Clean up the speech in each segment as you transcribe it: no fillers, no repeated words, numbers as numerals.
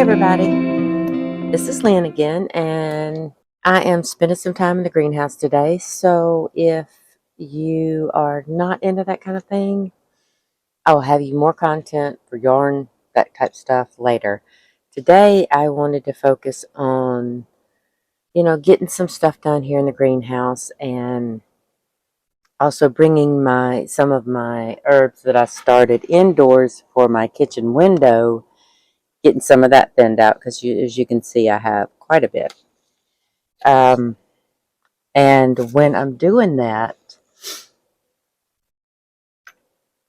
everybody, this is Lynn again, and I am spending some time in the greenhouse today. So if you are not into that kind of thing, I'll have you more content for yarn, that type stuff later. Today I wanted to focus on, getting some stuff done here in the greenhouse, and also bringing some of my herbs that I started indoors for my kitchen window, getting some of that thinned out because as you can see, I have quite a bit. And when I'm doing that,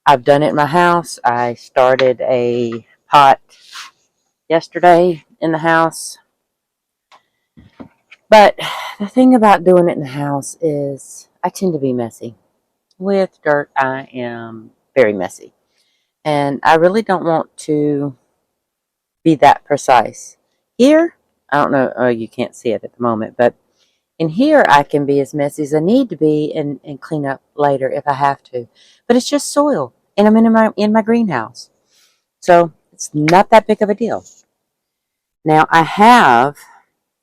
I've done it in my house. I started a pot yesterday in the house. But the thing about doing it in the house is I tend to be messy. With dirt, I am very messy. And I really don't want to be that precise. Here, I don't know, oh, you can't see it at the moment, but in here I can be as messy as I need to be and clean up later if I have to. But it's just soil, and I'm in my greenhouse. So it's not that big of a deal. Now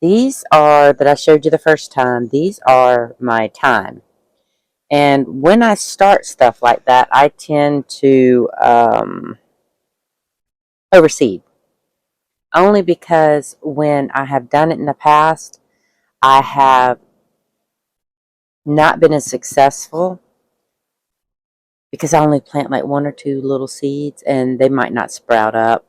these are that I showed you the first time. These are my thyme. And when I start stuff like that, I tend to overseed. Only because when I have done it in the past, I have not been as successful because I only plant like one or two little seeds and they might not sprout up.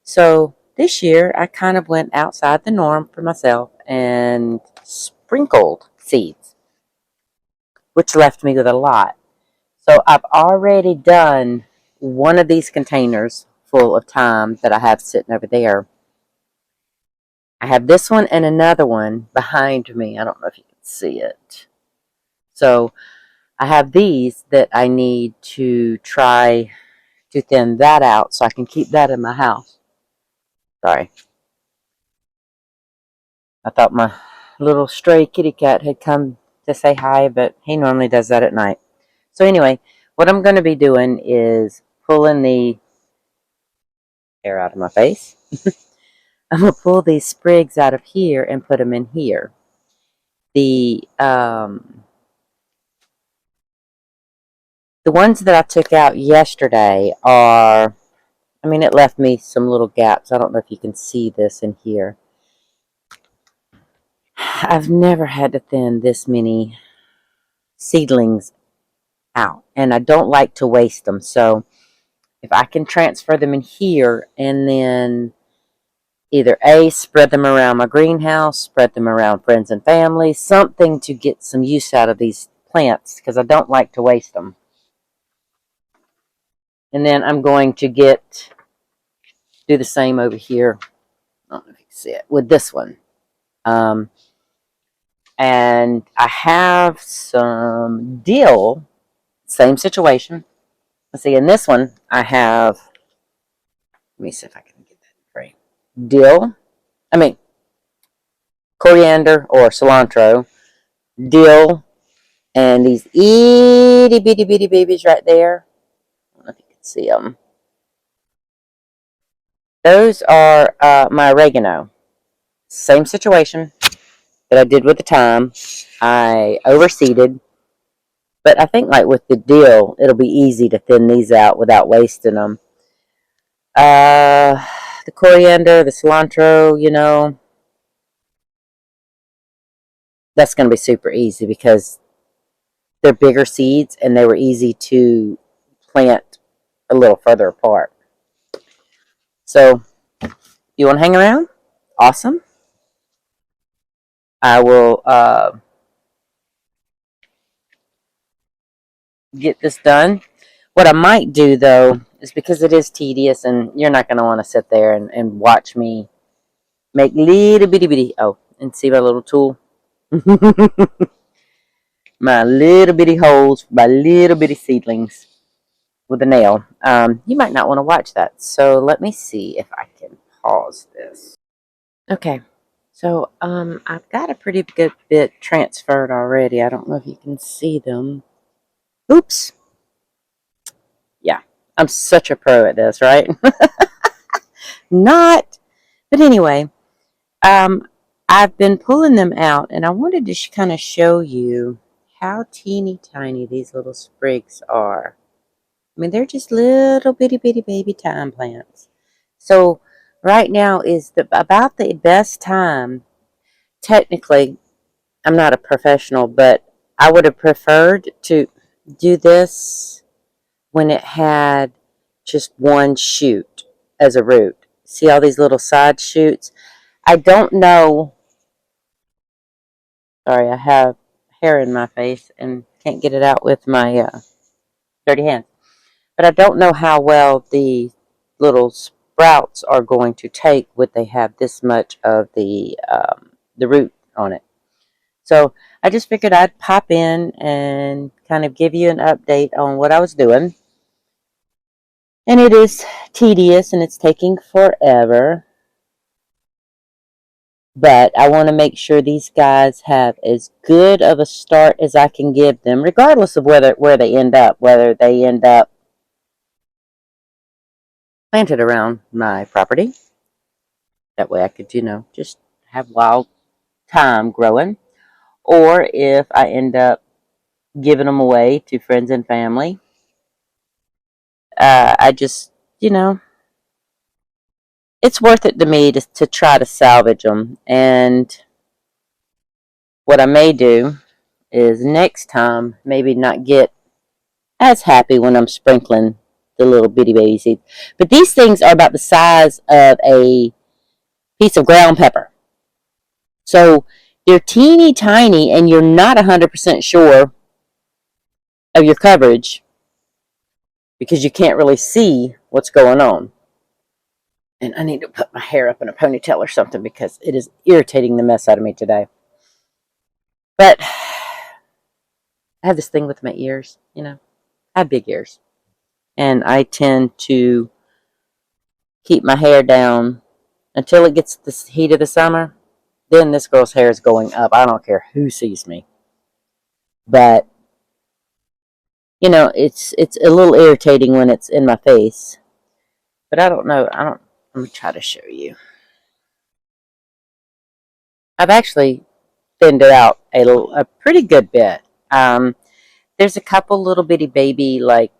So this year I kind of went outside the norm for myself and sprinkled seeds, which left me with a lot. So I've already done one of these containers full of thyme that I have sitting over there. I have this one and another one behind me. I don't know if you can see it. So I have these that I need to try to thin that out so I can keep that in my house. Sorry. I thought my little stray kitty cat had come to say hi, but he normally does that at night. So anyway, what I'm going to be doing is pulling the hair out of my face. I'm going to pull these sprigs out of here and put them in here. The ones that I took out yesterday are, it left me some little gaps. I don't know if you can see this in here. I've never had to thin this many seedlings out, and I don't like to waste them. So if I can transfer them in here and then either spread them around my greenhouse, spread them around friends and family, something to get some use out of these plants because I don't like to waste them. And then I'm going to do the same over here. I don't know if you can see it with this one. And I have some dill, same situation. Let's see, in this one, I have, let me see if I can get that right. Coriander or cilantro, dill, and these itty bitty bitty babies right there. I don't know if you can see them. Those are my oregano. Same situation that I did with the thyme. I overseeded. But I think like with the dill, it'll be easy to thin these out without wasting them. The coriander, the cilantro, that's going to be super easy because they're bigger seeds and they were easy to plant a little further apart. So, you want to hang around? Awesome. I will get this done. What I might do, though, is because it is tedious and you're not going to want to sit there and watch me make little bitty bitty. Oh, and see my little tool? My little bitty holes, my little bitty seedlings with a nail. You might not want to watch that. So let me see if I can pause this. Okay. So I've got a pretty good bit transferred already. I don't know if you can see them. Oops. Yeah, I'm such a pro at this, right? Not But anyway, um, I've been pulling them out, and I wanted to kind of show you how teeny tiny these little sprigs are. I mean, they're just little bitty bitty baby thyme plants. So right now is about the best time. Technically, I'm not a professional, but I would have preferred to do this when it had just one shoot as a root. See all these little side shoots? I don't know. Sorry, I have hair in my face and can't get it out with my dirty hands. But I don't know how well the little sprouts are going to take would they have this much of the root on it. So I just figured I'd pop in and kind of give you an update on what I was doing. And it is tedious and it's taking forever. But I want to make sure these guys have as good of a start as I can give them, regardless of where they end up, whether they end up planted around my property. That way I could, just have wild time growing. Or if I end up giving them away to friends and family, I just, you know, it's worth it to me to try to salvage them. And what I may do is next time maybe not get as happy when I'm sprinkling the little bitty baby seeds. But these things are about the size of a piece of ground pepper. So they're teeny tiny and you're not 100% sure of your coverage because you can't really see what's going on. And I need to put my hair up in a ponytail or something because it is irritating the mess out of me today. But I have this thing with my ears, I have big ears. And I tend to keep my hair down until it gets the heat of the summer. Then this girl's hair is going up. I don't care who sees me. But, it's a little irritating when it's in my face. But I don't know. I'm going to try to show you. I've actually thinned it out a pretty good bit. There's a couple little bitty baby, like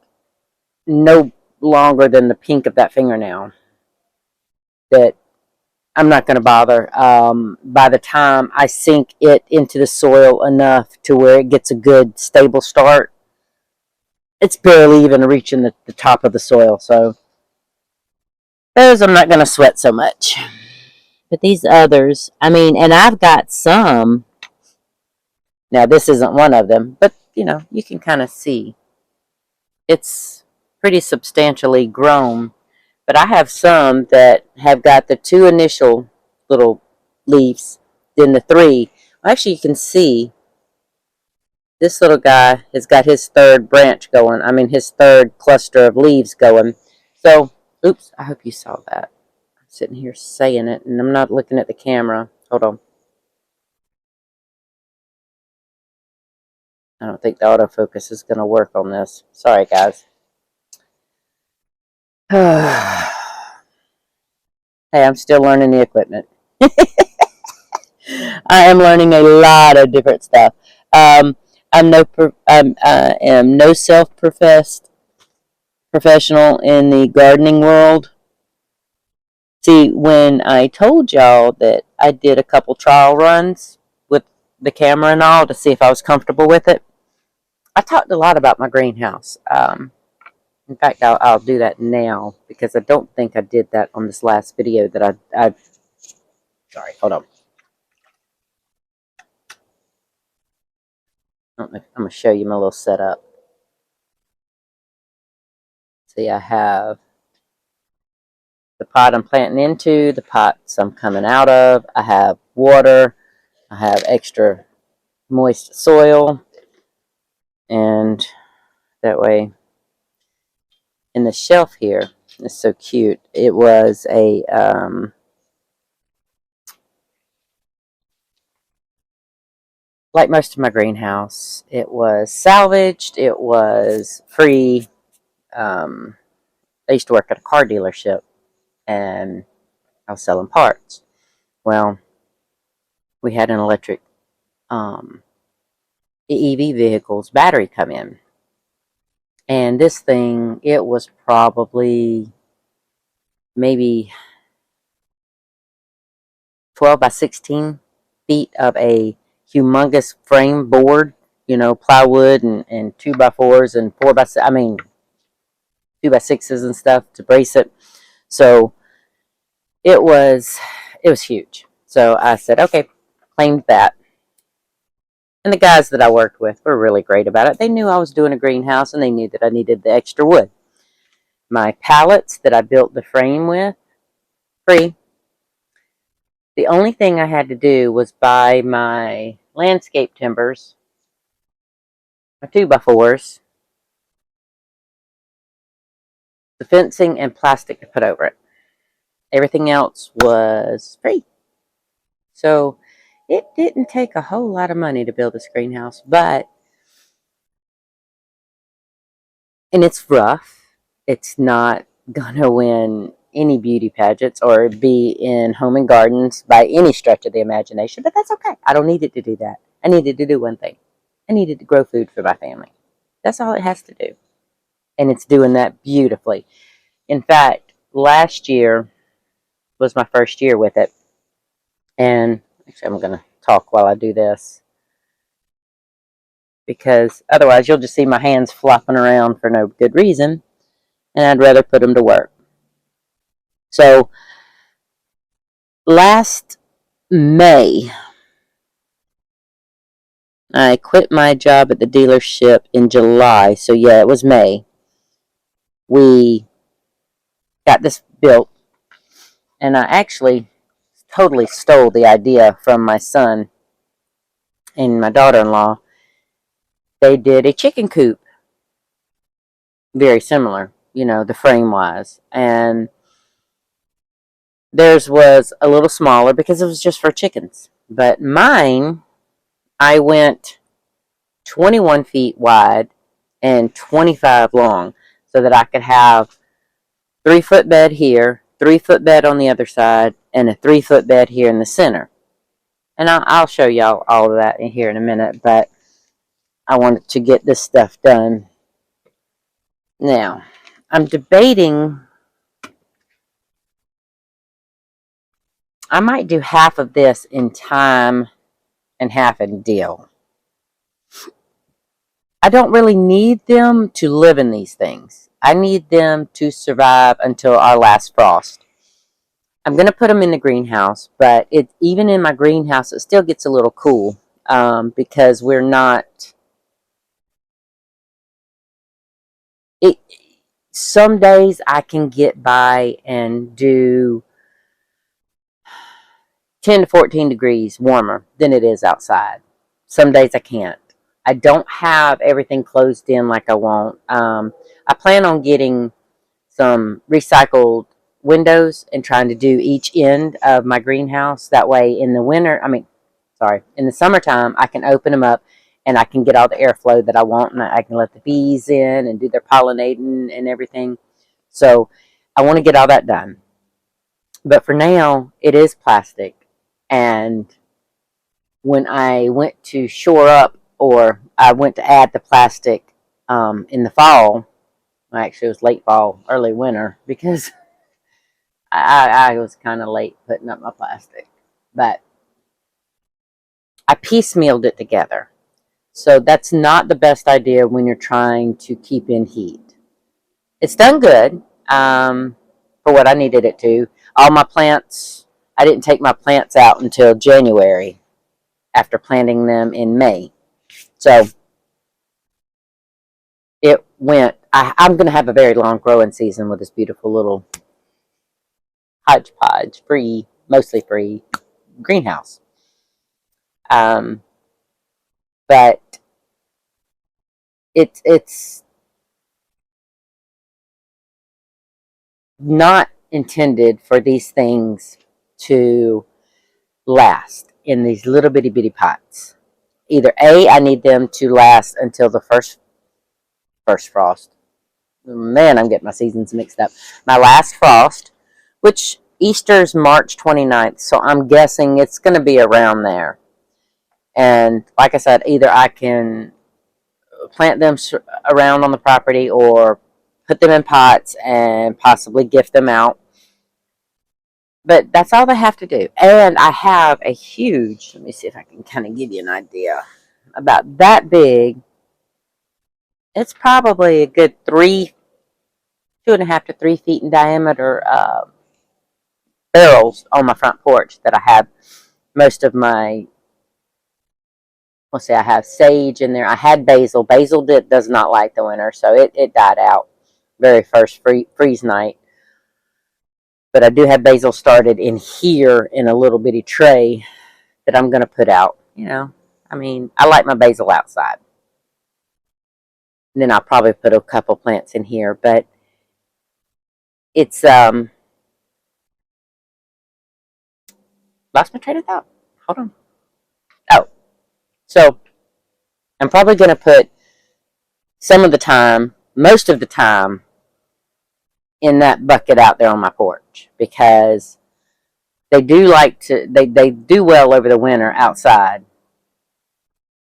no longer than the pink of that fingernail, that I'm not going to bother. By the time I sink it into the soil enough to where it gets a good stable start, it's barely even reaching the top of the soil. So those I'm not going to sweat so much. But these others, I mean, and I've got some. Now, this isn't one of them, but you can kind of see it's pretty substantially grown. But I have some that have got the two initial little leaves, then the three. Actually, you can see this little guy has got his third branch going. I mean, his third cluster of leaves going. So, oops, I hope you saw that. I'm sitting here saying it, and I'm not looking at the camera. Hold on. I don't think the autofocus is going to work on this. Sorry, guys. Hey, I'm still learning the equipment. I am learning a lot of different stuff. Um, I am no self-professed professional in the gardening world. See, when I told y'all that I did a couple trial runs with the camera and all to see if I was comfortable with it, I talked a lot about my greenhouse. In fact, I'll do that now because I don't think I did that on this last video that I sorry, hold on. I'm going to show you my little setup. See, I have the pot I'm planting into, the pots I'm coming out of. I have water. I have extra moist soil. And that way, in the shelf here, it's so cute. It was like most of my greenhouse, it was salvaged. It was free. I used to work at a car dealership, and I was selling parts. Well, we had an electric um, EV vehicle's battery come in. And this thing, it was probably maybe 12 by 16 feet of a humongous frame board, plywood and 2x4s and 2x6s and stuff to brace it. So it was huge. So I said, okay, claimed that. And the guys that I worked with were really great about it. They knew I was doing a greenhouse and they knew that I needed the extra wood. My pallets that I built the frame with, free. The only thing I had to do was buy my landscape timbers, my 2x4s, the fencing, and plastic to put over it. Everything else was free. So it didn't take a whole lot of money to build this greenhouse, and it's rough. It's not gonna win any beauty pageants or be in Home and Gardens by any stretch of the imagination, but that's okay. I don't need it to do that. I needed to do one thing. I needed to grow food for my family. That's all it has to do. And it's doing that beautifully. In fact, last year was my first year with it. And actually, I'm going to talk while I do this because otherwise you'll just see my hands flopping around for no good reason. And I'd rather put them to work. So last May, I quit my job at the dealership in July. So yeah, it was May. We got this built. And I actually totally stole the idea from my son and my daughter-in-law. They did a chicken coop, very similar, the frame-wise. And theirs was a little smaller because it was just for chickens. But mine, I went 21 feet wide and 25 long so that I could have 3-foot bed here, 3-foot bed on the other side, and a 3-foot bed here in the center. And I'll show y'all all of that in here in a minute, but I wanted to get this stuff done. Now, I'm debating, I might do half of this in time and half in deal. I don't really need them to live in these things. I need them to survive until our last frost. I'm going to put them in the greenhouse, but even in my greenhouse, it still gets a little cool because we're not... Some days I can get by and do 10 to 14 degrees warmer than it is outside. Some days I can't. I don't have everything closed in like I want. I plan on getting some recycled windows and trying to do each end of my greenhouse. That way in the summertime, I can open them up and I can get all the airflow that I want, and I can let the bees in and do their pollinating and everything. So I want to get all that done. But for now, it is plastic. And when I went to shore up, or I went to add the plastic in the fall, well, actually it was late fall, early winter, because I was kind of late putting up my plastic. But I piecemealed it together. So that's not the best idea when you're trying to keep in heat. It's done good for what I needed it to. All my plants, I didn't take my plants out until January after planting them in May. So it went, I'm going to have a very long growing season with this beautiful little hodgepodge, mostly free greenhouse. But it's not intended for these things to last in these little bitty pots. Either A, I need them to last until the first frost. Man, I'm getting my seasons mixed up. My last frost, which, Easter's March 29th, so I'm guessing it's going to be around there. And like I said, either I can plant them around on the property or put them in pots and possibly gift them out. But that's all they have to do. And I have a huge, let me see if I can kind of give you an idea, about that big. It's probably a good 2.5 to 3 feet in diameter barrels on my front porch that I have most of my, let's see, I have sage in there. I had basil. Basil does not like the winter, so it died out very first freeze night. But I do have basil started in here in a little bitty tray that I'm going to put out. I mean, I like my basil outside. And then I'll probably put a couple plants in here, but it's lost my train of thought. Hold on. Oh, so I'm probably going to put some of the time, most of the time, in that bucket out there on my porch because they do they do well over the winter outside.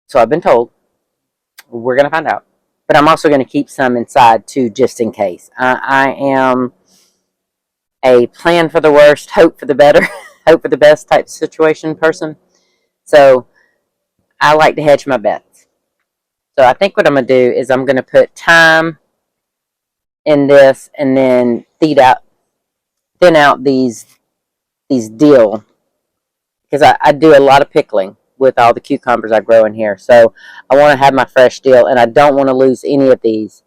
So I've been told. We're going to find out. But I'm also going to keep some inside too, just in case. I am a plan for the worst, hope for the better, hope for the best type situation person. So I like to hedge my bets. So I think what I'm going to do is I'm going to put thyme in this and then thin out these dill because I do a lot of pickling with all the cucumbers I grow in here. So I want to have my fresh dill, and I don't want to lose any of these.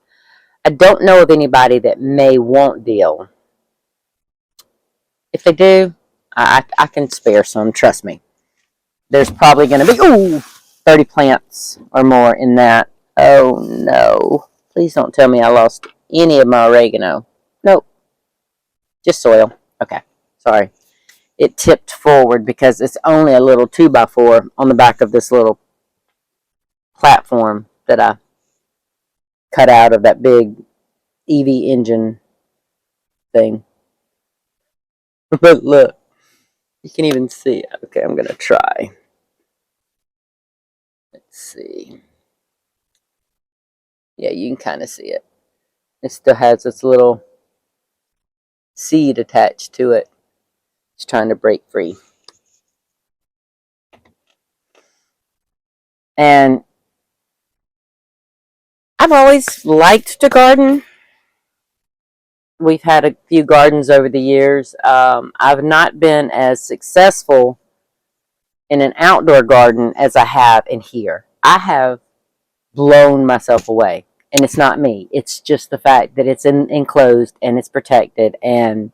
I don't know of anybody that may want dill. If they do, I can spare some. Trust me. There's probably going to be 30 plants or more in that. Oh no! Please don't tell me I lost any of my oregano. Nope, just soil. Okay, sorry. It tipped forward because it's only a little 2x4 on the back of this little platform that I cut out of that big EV engine thing. But look, you can even see it. Okay, I'm going to try. Let's see. Yeah, you can kind of see it. It still has its little seed attached to it. It's trying to break free. And I've always liked to garden. We've had a few gardens over the years. I've not been as successful in an outdoor garden as I have in here. I have blown myself away. And it's not me. It's just the fact that it's enclosed and it's protected, and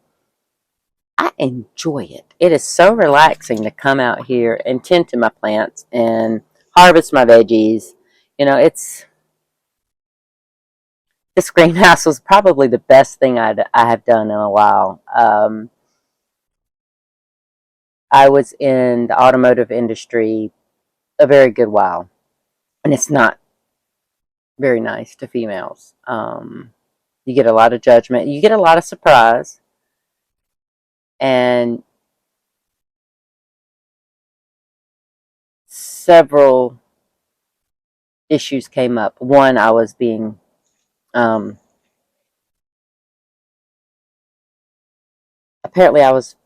I enjoy it. It is so relaxing to come out here and tend to my plants and harvest my veggies. This greenhouse was probably the best thing I have done in a while. I was in the automotive industry a very good while, and it's not very nice to females. You get a lot of judgment. You get a lot of surprise. And several issues came up. One, I was being apparently I was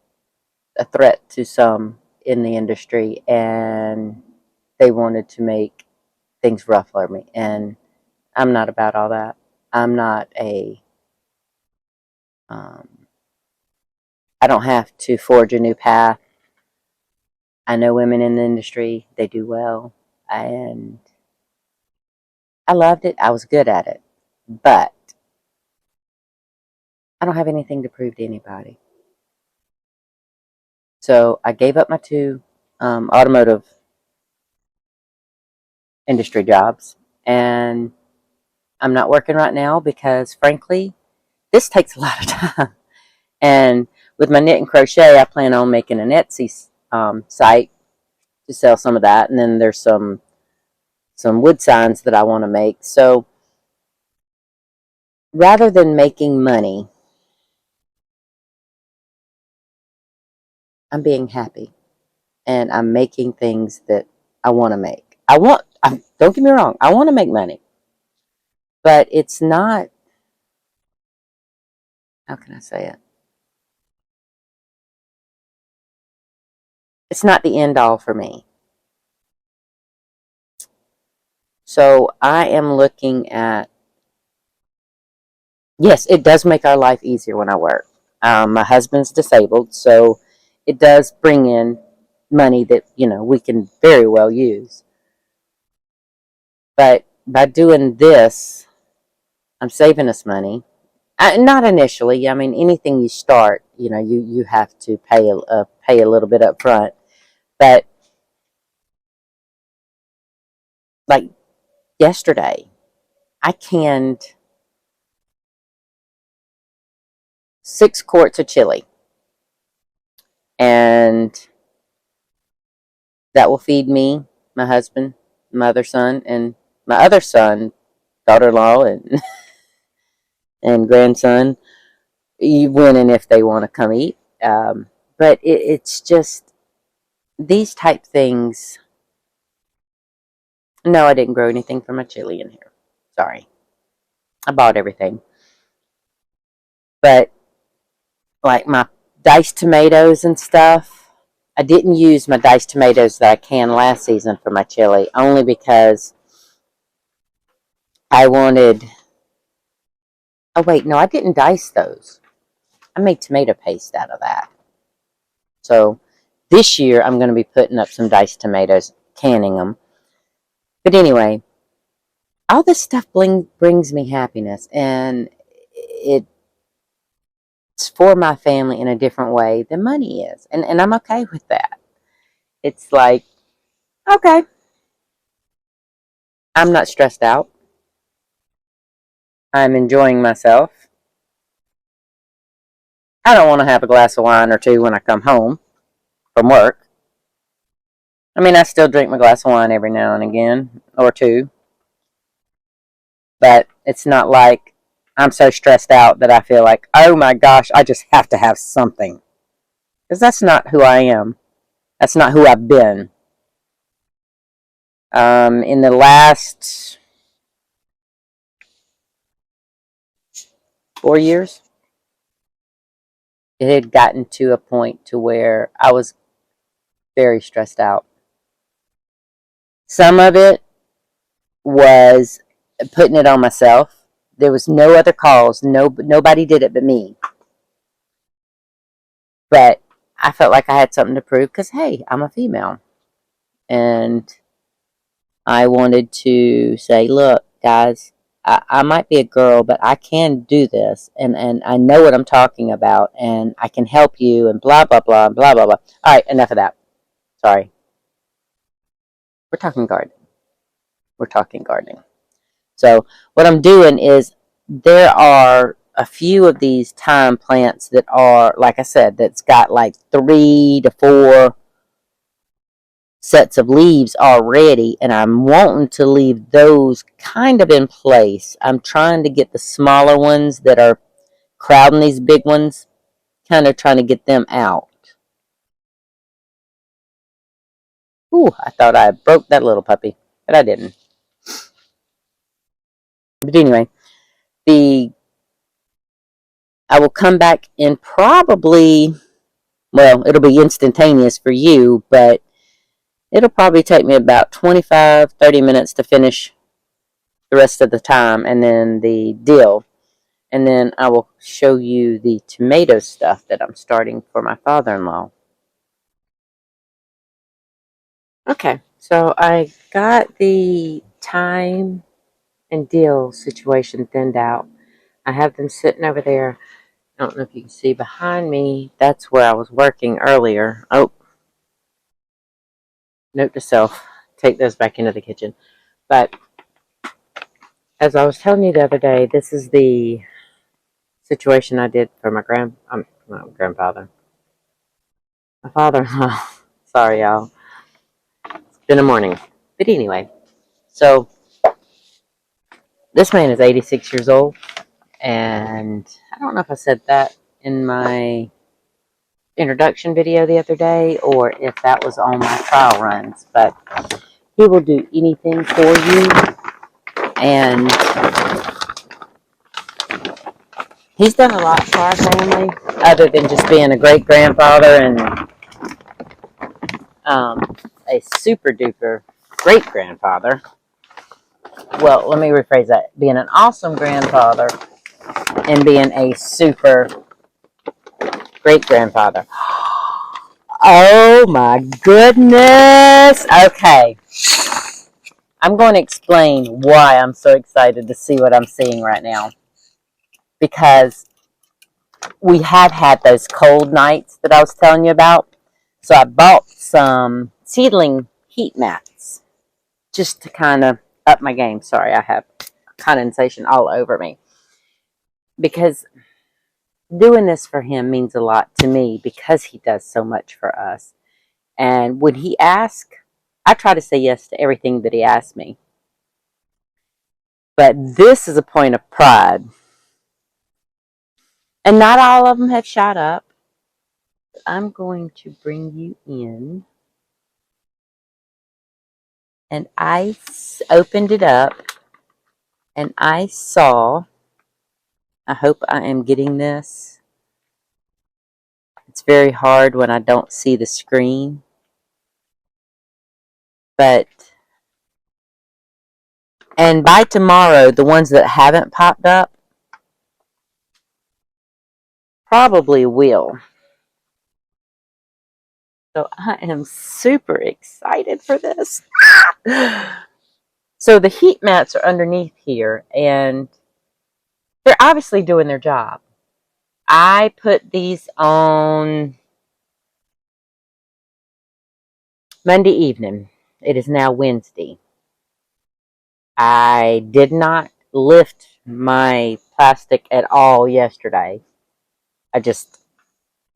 a threat to some in the industry, and they wanted to make things rough for me. And I'm not about all that. I'm not I don't have to forge a new path. I know women in the industry, they do well, and I loved it. I was good at it, but I don't have anything to prove to anybody. So I gave up my two automotive industry jobs, and I'm not working right now because, frankly, this takes a lot of time. And with my knit and crochet, I plan on making an Etsy site to sell some of that, and then there's some wood signs that I want to make. So rather than making money I'm being happy and I'm making things that I want to make. Don't get me wrong, I want to make money, but it's not, how can I say it? It's not the end all for me. So I am looking at, yes, it does make our life easier when I work. My husband's disabled, so it does bring in money that, we can very well use. But by doing this, I'm saving us money. Not initially. I mean, anything you start, you have to pay a little bit up front. But like yesterday, I canned 6 quarts of chili, and that will feed me, my husband, my other son, and my other son, daughter-in-law, and and grandson. You win, and if they want to come eat. But it's just these type things. No, I didn't grow anything from my chili in here. Sorry, I bought everything. But like my diced tomatoes and stuff, I didn't use my diced tomatoes that I canned last season for my chili, only because I wanted. Oh wait, no, I didn't dice those. I made tomato paste out of that. So this year I'm going to be putting up some diced tomatoes, canning them. But anyway, all this stuff brings me happiness, and it's for my family in a different way than money is, and I'm okay with that. It's like, okay, I'm not stressed out. I'm enjoying myself. I don't want to have a glass of wine or two when I come home from work. I mean, I still drink my glass of wine every now and again, or two, but it's not like I'm so stressed out that I feel like, oh my gosh, I just have to have something. Because that's not who I am. That's not who I've been. In the last 4 years, it had gotten to a point to where I was very stressed out. Some of it was putting it on myself. There was no other cause. Nobody did it but me. But I felt like I had something to prove because, hey, I'm a female. And I wanted to say, look, guys, I might be a girl, but I can do this. And I know what I'm talking about. And I can help you and blah, blah, blah, blah, blah, blah. All right, enough of that. Sorry. We're talking gardening. We're talking gardening. So what I'm doing is there are a few of these thyme plants that are, like I said, that's got like 3 to 4 sets of leaves already, and I'm wanting to leave those kind of in place. I'm trying to get the smaller ones that are crowding these big ones, kind of trying to get them out. Ooh, I thought I broke that little puppy, but I didn't. But anyway, the I will come back in probably, well, it'll be instantaneous for you, but it'll probably take me about 25, 30 minutes to finish the rest of the time, and then the dill. And then I will show you the tomato stuff that I'm starting for my father-in-law. Okay, so I got the thyme and dill situation thinned out. I have them sitting over there. I don't know if you can see behind me. That's where I was working earlier. Oh, note to self, take those back into the kitchen. But as I was telling you the other day, this is the situation I did for my grandfather, my father-in-law. Sorry, y'all. It's been a morning. But anyway, so this man is 86 years old, and I don't know if I said that in my introduction video the other day or if that was on my trial runs. But he will do anything for you. And he's done a lot for our family, other than just being a great grandfather and a super duper great grandfather. Well, let me rephrase that. Being an awesome grandfather and being a super great grandfather. Oh my goodness. Okay. I'm going to explain why I'm so excited to see what I'm seeing right now. Because we have had those cold nights that I was telling you about. So I bought some seedling heat mats just to kind of up my game. Sorry, I have condensation all over me. Because doing this for him means a lot to me because he does so much for us. And when he asks, I try to say yes to everything that he asks me. But this is a point of pride. And not all of them have shot up. I'm going to bring you in. And I opened it up. And I saw, I hope I am getting this. It's very hard when I don't see the screen. But, and by tomorrow, the ones that haven't popped up probably will. So I am super excited for this. So the heat mats are underneath here, and they're obviously doing their job. I put these on Monday evening. It is now Wednesday. I did not lift my plastic at all yesterday. I just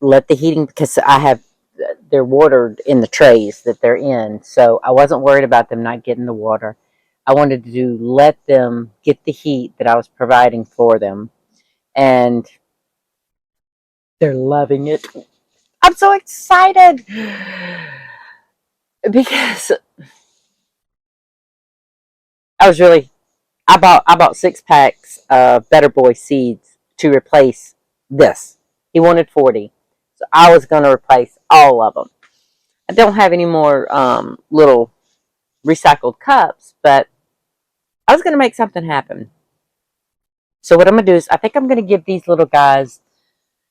let the heating, because they're watered in the trays that they're in, so I wasn't worried about them not getting the water. I wanted to let them get the heat that I was providing for them, and they're loving it. I'm so excited because I bought 6 packs of Better Boy seeds to replace this. He wanted 40, so I was going to replace all of them. I don't have any more little recycled cups, but I was going to make something happen. So what I'm going to do is I think I'm going to give these little guys,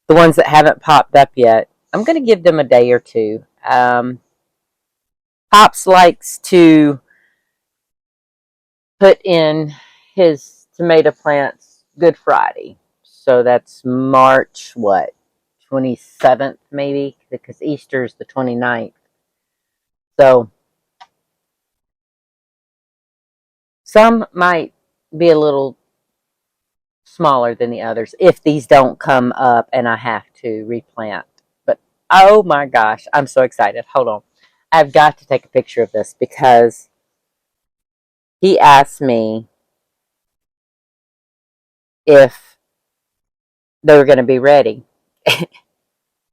the ones that haven't popped up yet, I'm going to give them a day or two. Pops likes to put in his tomato plants Good Friday. So that's March, what, 27th maybe? Because Easter's the 29th. So some might be a little smaller than the others if these don't come up and I have to replant. But oh my gosh, I'm so excited. Hold on. I've got to take a picture of this because he asked me if they were going to be ready.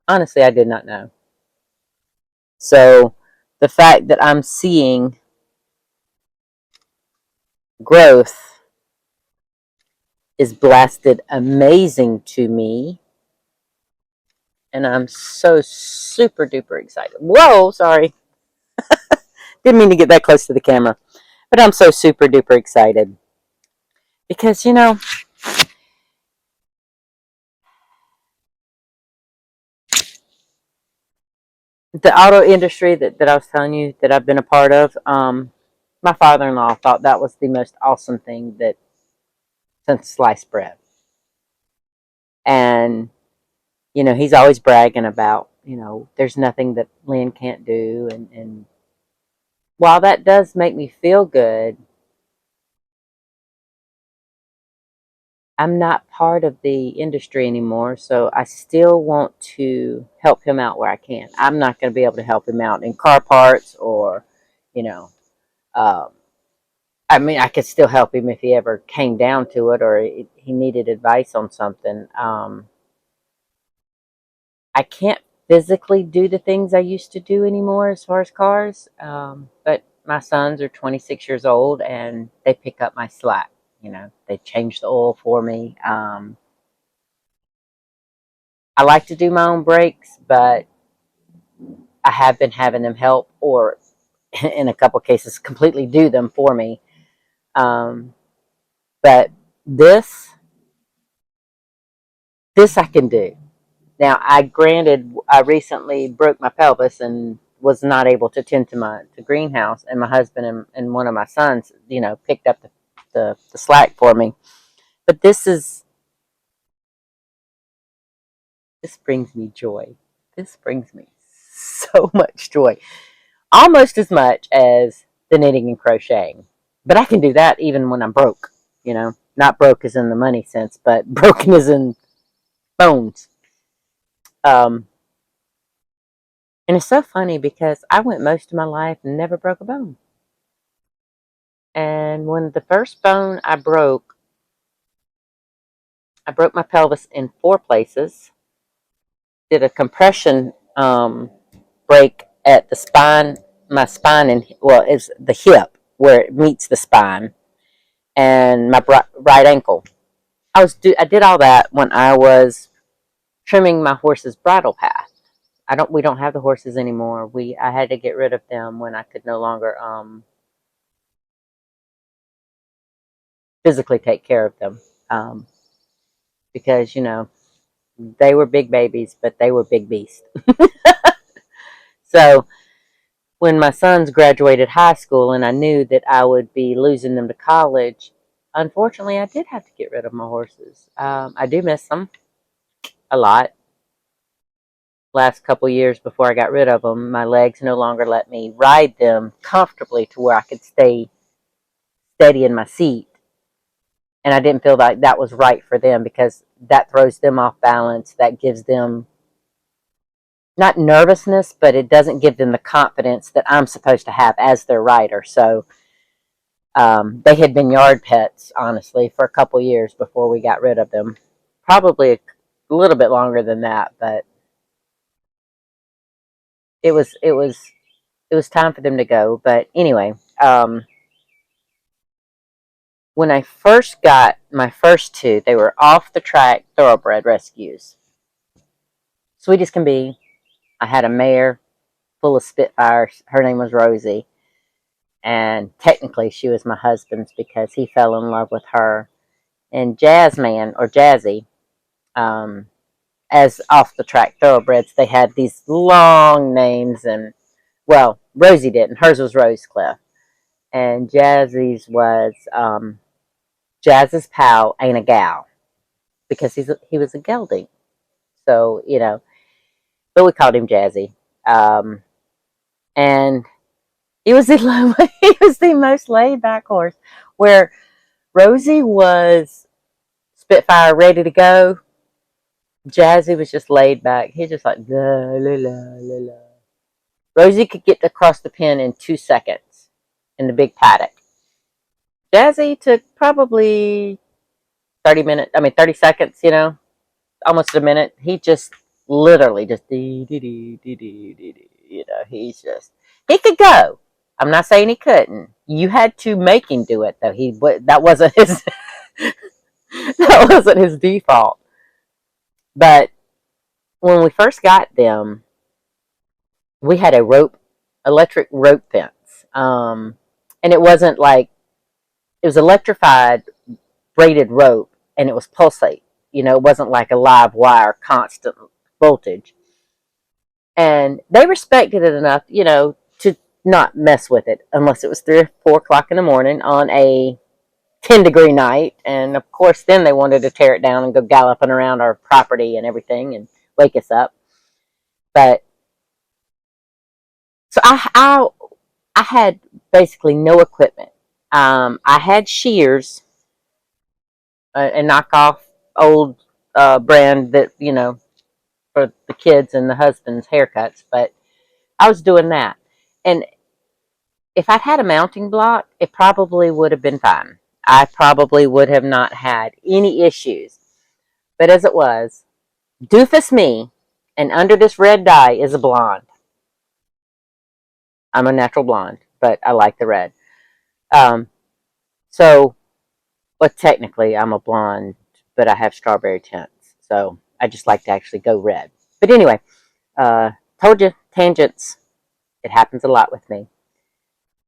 Honestly, I did not know. So the fact that I'm seeing growth is blasted amazing to me. And I'm so super duper excited. Whoa, sorry. Didn't mean to get that close to the camera. But I'm so super duper excited. Because, the auto industry that I was telling you that I've been a part of, my father-in-law thought that was the most awesome thing that since sliced bread. And, he's always bragging about, there's nothing that Lynn can't do. And while that does make me feel good, I'm not part of the industry anymore, so I still want to help him out where I can. I'm not going to be able to help him out in car parts or, you know, um, I mean, I could still help him if he ever came down to it or he needed advice on something. I can't physically do the things I used to do anymore as far as cars. But my sons are 26 years old and they pick up my slack. You know, they change the oil for me. I like to do my own brakes, but I have been having them help or in a couple cases completely do them for me. Um, but this, this I can do. Now, I recently broke my pelvis and was not able to tend to my greenhouse, and my husband and one of my sons, you know, picked up the slack for me. But this brings me joy. This brings me so much joy, almost as much as the knitting and crocheting. But I can do that even when I'm broke. You know, not broke as in the money sense, but broken as in bones. Um, and it's so funny because I went most of my life and never broke a bone. And when the first bone I broke my pelvis in 4 places. Did a compression break at the spine, my spine, and well, it's the hip where it meets the spine, and my right ankle. I did all that when I was trimming my horse's bridle path. We don't have the horses anymore. I had to get rid of them when I could no longer physically take care of them. Um, because, you know, they were big babies, but they were big beasts. So when my sons graduated high school and I knew that I would be losing them to college, unfortunately, I did have to get rid of my horses. I do miss them a lot. Last couple years before I got rid of them, my legs no longer let me ride them comfortably to where I could stay steady in my seat. And I didn't feel like that was right for them because that throws them off balance. That gives them not nervousness, but it doesn't give them the confidence that I'm supposed to have as their rider. So they had been yard pets, honestly, for a couple years before we got rid of them. Probably a little bit longer than that, but it was it was it was time for them to go. But anyway, when I first got my first two, they were off the track thoroughbred rescues. Sweet as can be. I had a mare full of spitfires. Her name was Rosie. And technically, she was my husband's because he fell in love with her. And Jazzman, or Jazzy, um, as off the track thoroughbreds, they had these long names. And, well, Rosie didn't. Hers was Rosecliff. And Jazzy's was Jazz's pal ain't a gal because he was a gelding. So, you know, but we called him Jazzy. Um, and he was he was the most laid back horse. Where Rosie was Spitfire ready to go, Jazzy was just laid back. He just like la la la la la. Rosie could get across the pen in 2 seconds in the big paddock. Jazzy took probably 30 minutes. I mean 30 seconds. You know, almost a minute. He just literally just dee dee dee dee dee dee dee. You know, he could go. I'm not saying he couldn't. You had to make him do it though. That wasn't his that wasn't his default. But when we first got them, we had electric rope fence, and it wasn't like it was electrified braided rope, and it was pulsate. You know, it wasn't like a live wire, constant voltage. And they respected it enough, you know, to not mess with it unless it was 3 or 4 o'clock in the morning on a 10-degree night. And of course, then they wanted to tear it down and go galloping around our property and everything and wake us up. But so I had basically no equipment. I had shears, a knockoff old brand that, you know, for the kids and the husband's haircuts, but I was doing that. And if I'd had a mounting block, it probably would have been fine. I probably would have not had any issues. But as it was, doofus me And under this red dye is a blonde. I'm a natural blonde, but I like the red. Um, so, well, technically, I'm a blonde, but I have strawberry tints. So I just like to actually go red. But anyway, uh, told you, tangents. It happens a lot with me.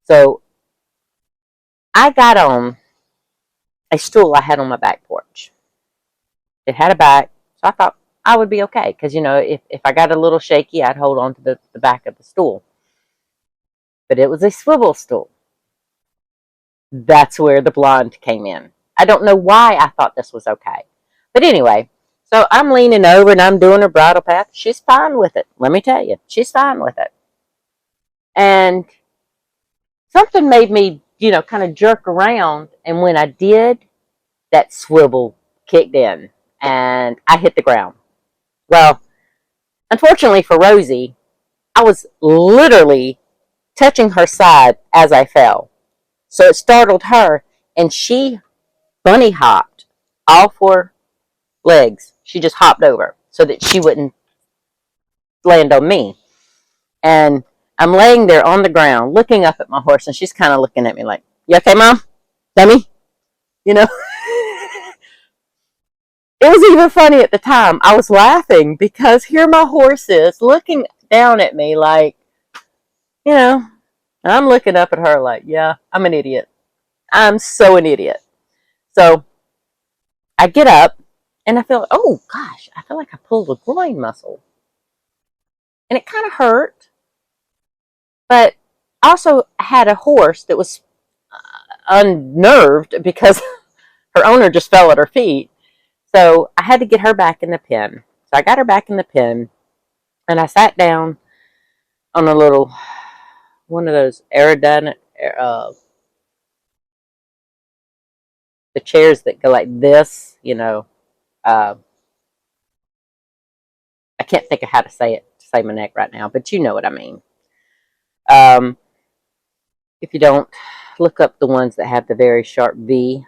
So I got on a stool I had on my back porch. It had a back, so I thought I would be okay. Because, if I got a little shaky, I'd hold on to the back of the stool. But it was a swivel stool. That's where the blonde came in. I don't know why I thought this was okay. But anyway, so I'm leaning over and I'm doing her bridle path. She's fine with it. Let me tell you, she's fine with it. And something made me, kind of jerk around. And when I did, that swivel kicked in and I hit the ground. Well, unfortunately for Rosie, I was literally touching her side as I fell. So it startled her and she bunny hopped all four legs. She just hopped over so that she wouldn't land on me. And I'm laying there on the ground looking up at my horse, and she's kind of looking at me like, "You okay, Mom? Dummy?" You know? It was even funny at the time. I was laughing because here my horse is looking down at me like, you know, and I'm looking up at her like, yeah, I'm an idiot. I'm so an idiot. So I get up and I feel, oh gosh, I feel like I pulled a groin muscle. And it kind of hurt, but also had a horse that was unnerved because her owner just fell at her feet. So I had to get her back in the pen. So I got her back in the pen and I sat down on a little, one of those aerodynamic, the chairs that go like this, uh, I can't think of how to say it to save my neck right now, but you know what I mean. Um, if you don't, look up the ones that have the very sharp V.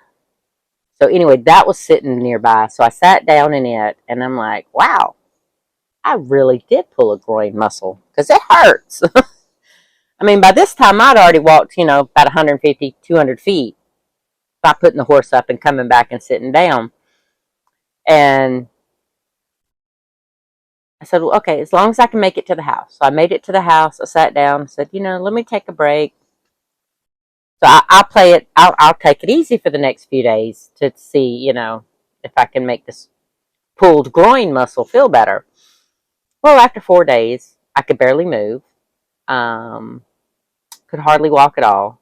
So anyway, that was sitting nearby. So I sat down in it and I'm like, wow, I really did pull a groin muscle because it hurts. I mean, by this time I'd already walked, about 150, 200 feet by putting the horse up and coming back and sitting down. And I said, well, okay, as long as I can make it to the house. So I made it to the house. I sat down and said, let me take a break. So I'll play it. I'll take it easy for the next few days to see, if I can make this pulled groin muscle feel better. Well, after 4 days, I could barely move. Could hardly walk at all.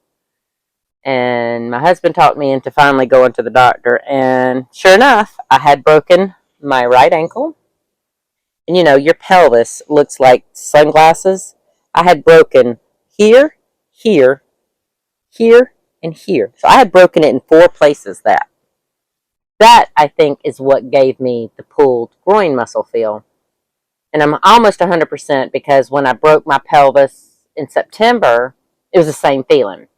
And my husband talked me into finally going to the doctor. And sure enough, I had broken my right ankle. And your pelvis looks like sunglasses. I had broken here, here, here, and here. So I had broken it in 4 places. That I think is what gave me the pulled groin muscle feel. And I'm almost 100% because when I broke my pelvis in September, it was the same feeling.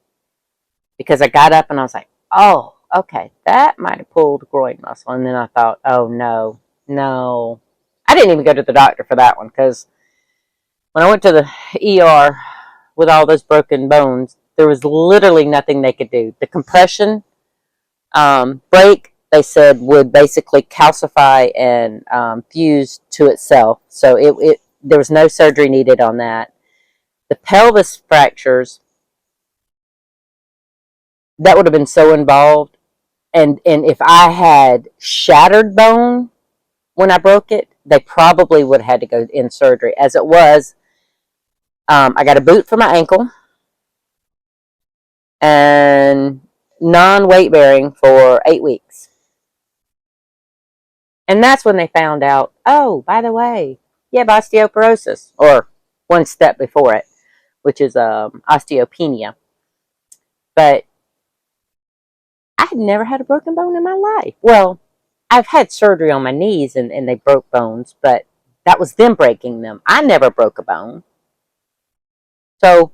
Because I got up and I was like, oh, okay, that might have pulled a groin muscle. And then I thought, oh, no, no. I didn't even go to the doctor for that one because when I went to the ER with all those broken bones, there was literally nothing they could do. The compression break, they said, would basically calcify and fuse to itself. So there was no surgery needed on that. The pelvis fractures, that would have been so involved. And if I had shattered bone when I broke it, they probably would have had to go in surgery. As it was, I got a boot for my ankle and non-weight bearing for 8 weeks. And that's when they found out, oh, by the way, you have osteoporosis, or one step before it, which is osteopenia. But I had never had a broken bone in my life. Well, I've had surgery on my knees and they broke bones, but that was them breaking them. I never broke a bone. So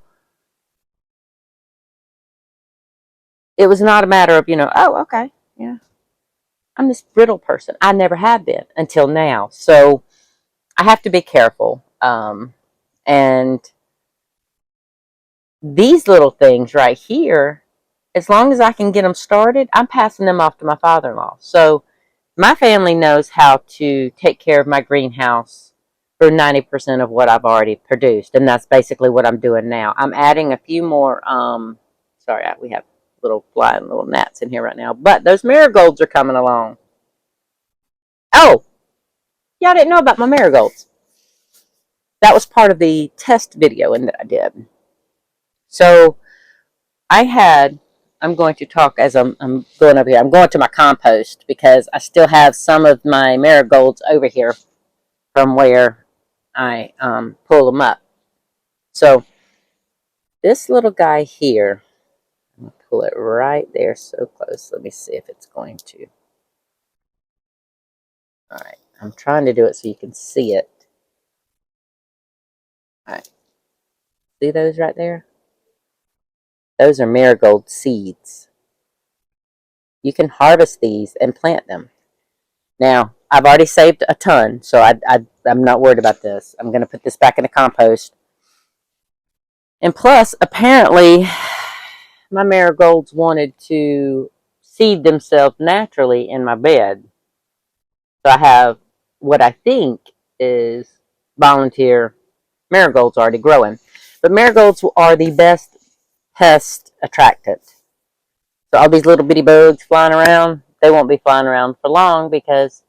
it was not a matter of, oh, okay, yeah, I'm this brittle person. I never have been until now. So I have to be careful. And these little things right here, as long as I can get them started, I'm passing them off to my father-in-law. So my family knows how to take care of my greenhouse for 90% of what I've already produced. And that's basically what I'm doing now. I'm adding a few more, sorry, we have little flying little gnats in here right now. But those marigolds are coming along. Oh, y'all didn't know about my marigolds. That was part of the test video that I did. So I had, I'm going to talk as I'm going over here. I'm going to my compost because I still have some of my marigolds over here from where I pull them up. So this little guy here, I'm going to pull it right there so close. Let me see if it's going to. All right, I'm trying to do it so you can see it. All right, see those right there? Those are marigold seeds. You can harvest these and plant them. Now, I've already saved a ton, so I'm not worried about this. I'm going to put this back in the compost. And plus, apparently, my marigolds wanted to seed themselves naturally in my bed. So I have what I think is volunteer marigolds already growing. But marigolds are the best pest attractant. So all these little bitty bugs flying around, they won't be flying around for long because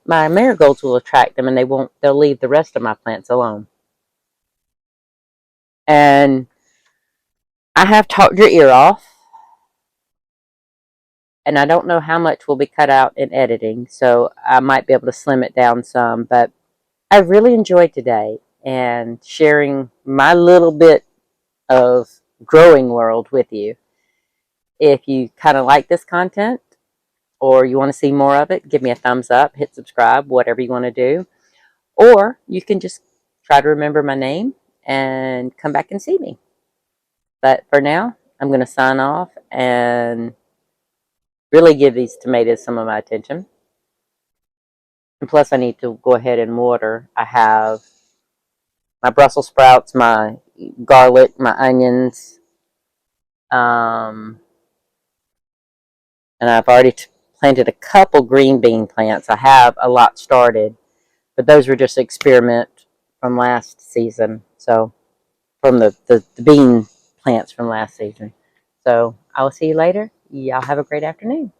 my marigolds will attract them and they'll leave the rest of my plants alone. And I have talked your ear off. And I don't know how much will be cut out in editing, so I might be able to slim it down some. But I really enjoyed today and sharing my little bit of growing world with you. If you kind of like this content or you want to see more of it, give me a thumbs up, hit subscribe, whatever you want to do. Or you can just try to remember my name and come back and see me. But for now, I'm going to sign off and really give these tomatoes some of my attention. And plus, I need to go ahead and water. I have my Brussels sprouts, my garlic, my onions, and I've already planted a couple green bean plants. I have a lot started, but those were just experiment from last season. So, from the bean plants from last season. So, I will see you later. Y'all have a great afternoon.